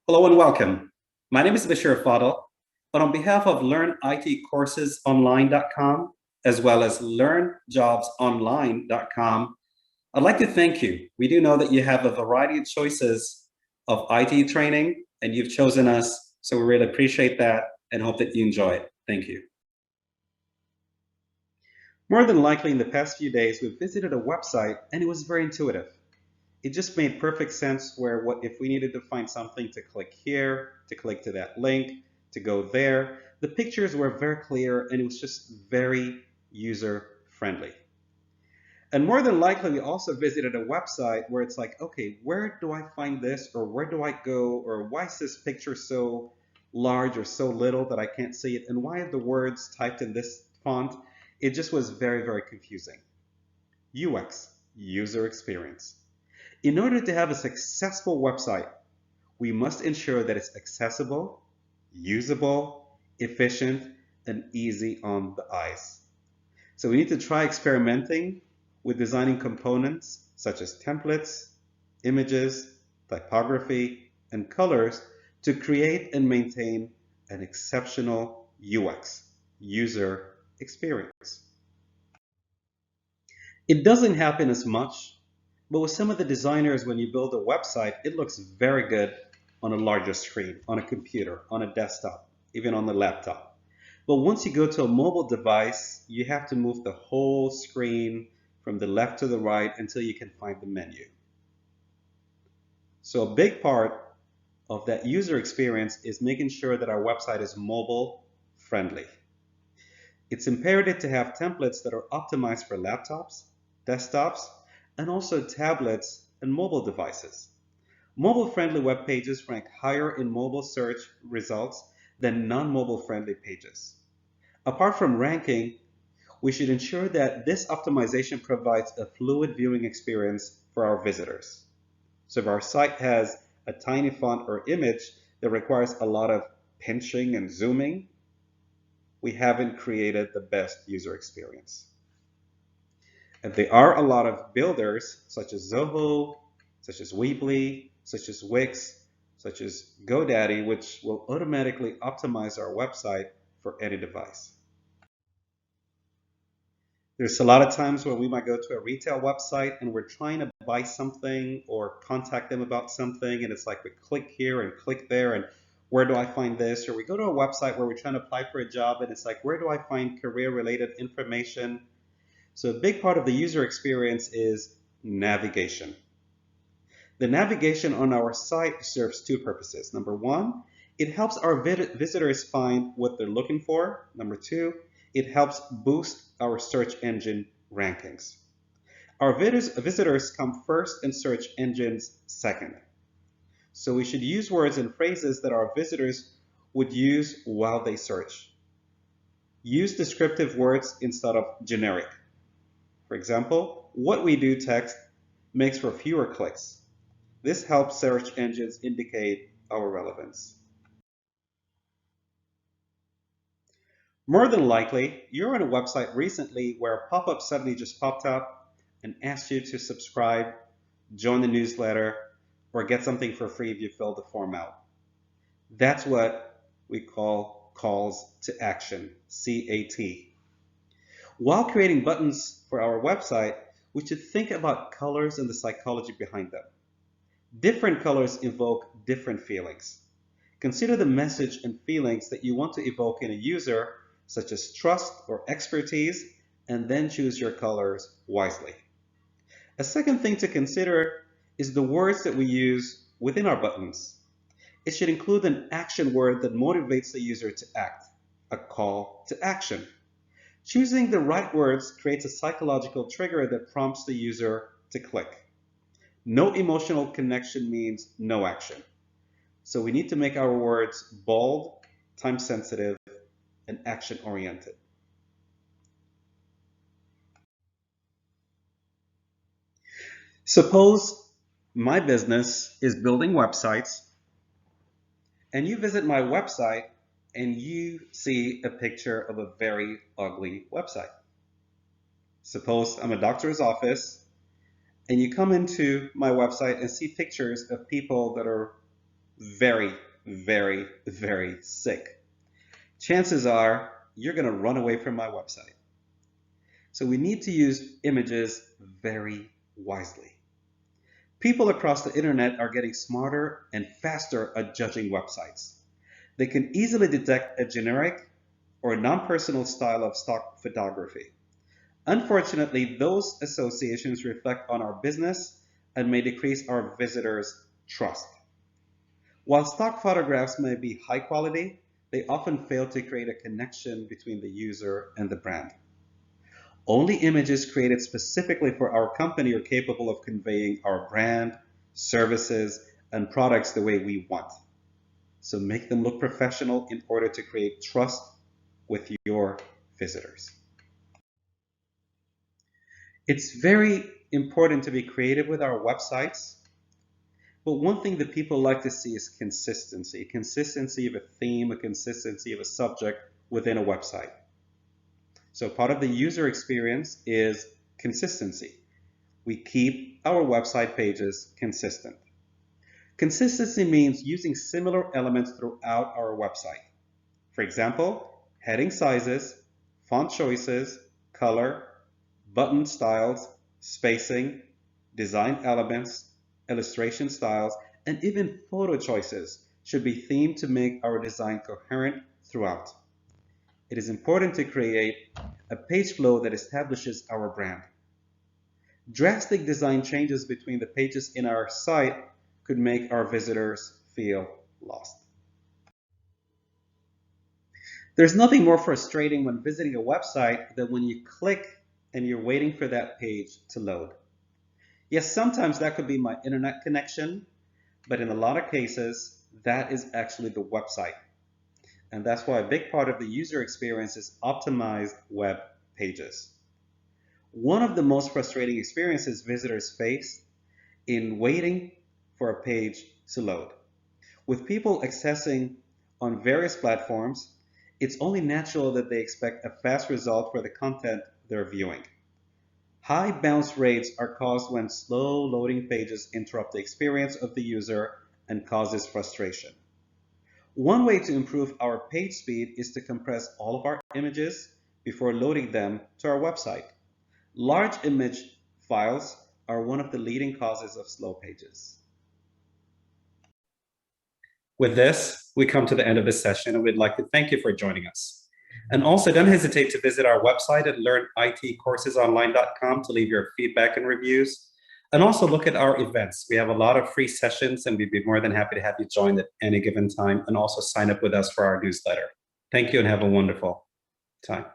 Hello and welcome. My name is Bashir Fadl, but on behalf of LearnITCoursesOnline.com as well as LearnJobsOnline.com, I'd like to thank you. We do know that you have a variety of choices of IT training, and you've chosen us, so we really appreciate that and hope that you enjoy it. Thank you. More than likely, in the past few days, we've visited a website and it was very intuitive. It just made perfect sense where if we needed to find something to click here, to click to that link, to go there. The pictures were very clear and it was just very user friendly. And more than likely, we also visited a website where it's like, okay, where do I find this, or where do I go, or why is this picture so large or so little that I can't see it, and why are the words typed in this font? It just was very, very confusing. UX, user experience. In order to have a successful website, we must ensure that it's accessible, usable, efficient, and easy on the eyes. So we need to try experimenting with designing components such as templates, images, typography, and colors to create and maintain an exceptional UX, user experience. It doesn't happen as much, but with some of the designers, when you build a website, it looks very good on a larger screen, on a computer, on a desktop, even on the laptop. But once you go to a mobile device, you have to move the whole screen from the left to the right until you can find the menu. So a big part of that user experience is making sure that our website is mobile friendly. It's imperative to have templates that are optimized for laptops, desktops, and also tablets and mobile devices. Mobile-friendly web pages rank higher in mobile search results than non-mobile friendly pages. Apart from ranking, we should ensure that this optimization provides a fluid viewing experience for our visitors. So if our site has a tiny font or image that requires a lot of pinching and zooming, we haven't created the best user experience. And there are a lot of builders such as Zoho, such as Weebly, such as Wix, such as GoDaddy, which will automatically optimize our website for any device. There's a lot of times where we might go to a retail website and we're trying to buy something or contact them about something, and it's like we click here and click there, and where do I find this? Or we go to a website where we're trying to apply for a job, and it's like, where do I find career-related information? So a big part of the user experience is navigation. The navigation on our site serves two purposes. Number one, it helps our visitors find what they're looking for. Number two, it helps boost our search engine rankings. Our visitors come first and search engines second. So we should use words and phrases that our visitors would use while they search. Use descriptive words instead of generic. For example, what we do text makes for fewer clicks. This helps search engines indicate our relevance. More than likely, you're on a website recently where a pop-up suddenly just popped up and asked you to subscribe, join the newsletter, or get something for free if you fill the form out. That's what we call calls to action, CAT. While creating buttons for our website, we should think about colors and the psychology behind them. Different colors evoke different feelings. Consider the message and feelings that you want to evoke in a user, such as trust or expertise, and then choose your colors wisely. A second thing to consider is the words that we use within our buttons. It should include an action word that motivates the user to act, a call to action. Choosing the right words creates a psychological trigger that prompts the user to click. No emotional connection means no action. So we need to make our words bold, time sensitive, and action oriented. Suppose my business is building websites and you visit my website and you see a picture of a very ugly website. Suppose I'm a doctor's office and you come into my website and see pictures of people that are very, very, very sick, chances are you're going to run away from my website. So we need to use images very wisely. People across the internet are getting smarter and faster at judging websites. They can easily detect a generic or non-personal style of stock photography. Unfortunately, those associations reflect on our business and may decrease our visitors' trust. While stock photographs may be high quality, they often fail to create a connection between the user and the brand. Only images created specifically for our company are capable of conveying our brand, services, and products the way we want. So make them look professional in order to create trust with your visitors. It's very important to be creative with our websites, but one thing that people like to see is consistency. Consistency of a theme, a consistency of a subject within a website. So part of the user experience is consistency. We keep our website pages consistent. Consistency means using similar elements throughout our website. For example, heading sizes, font choices, color, button styles, spacing, design elements, illustration styles, and even photo choices should be themed to make our design coherent throughout. It is important to create a page flow that establishes our brand. Drastic design changes between the pages in our site could make our visitors feel lost. There's nothing more frustrating when visiting a website than when you click and you're waiting for that page to load. Yes, sometimes that could be my internet connection, but in a lot of cases, that is actually the website. And that's why a big part of the user experience is optimized web pages. One of the most frustrating experiences visitors face in waiting for a page to load. With people accessing on various platforms, it's only natural that they expect a fast result for the content they're viewing. High bounce rates are caused when slow loading pages interrupt the experience of the user and causes frustration. One way to improve our page speed is to compress all of our images before loading them to our website. Large image files are one of the leading causes of slow pages. With this, we come to the end of this session, and we'd like to thank you for joining us. And also, don't hesitate to visit our website at learnitcoursesonline.com to leave your feedback and reviews. And also look at our events. We have a lot of free sessions, and we'd be more than happy to have you join at any given time, and also sign up with us for our newsletter. Thank you and have a wonderful time.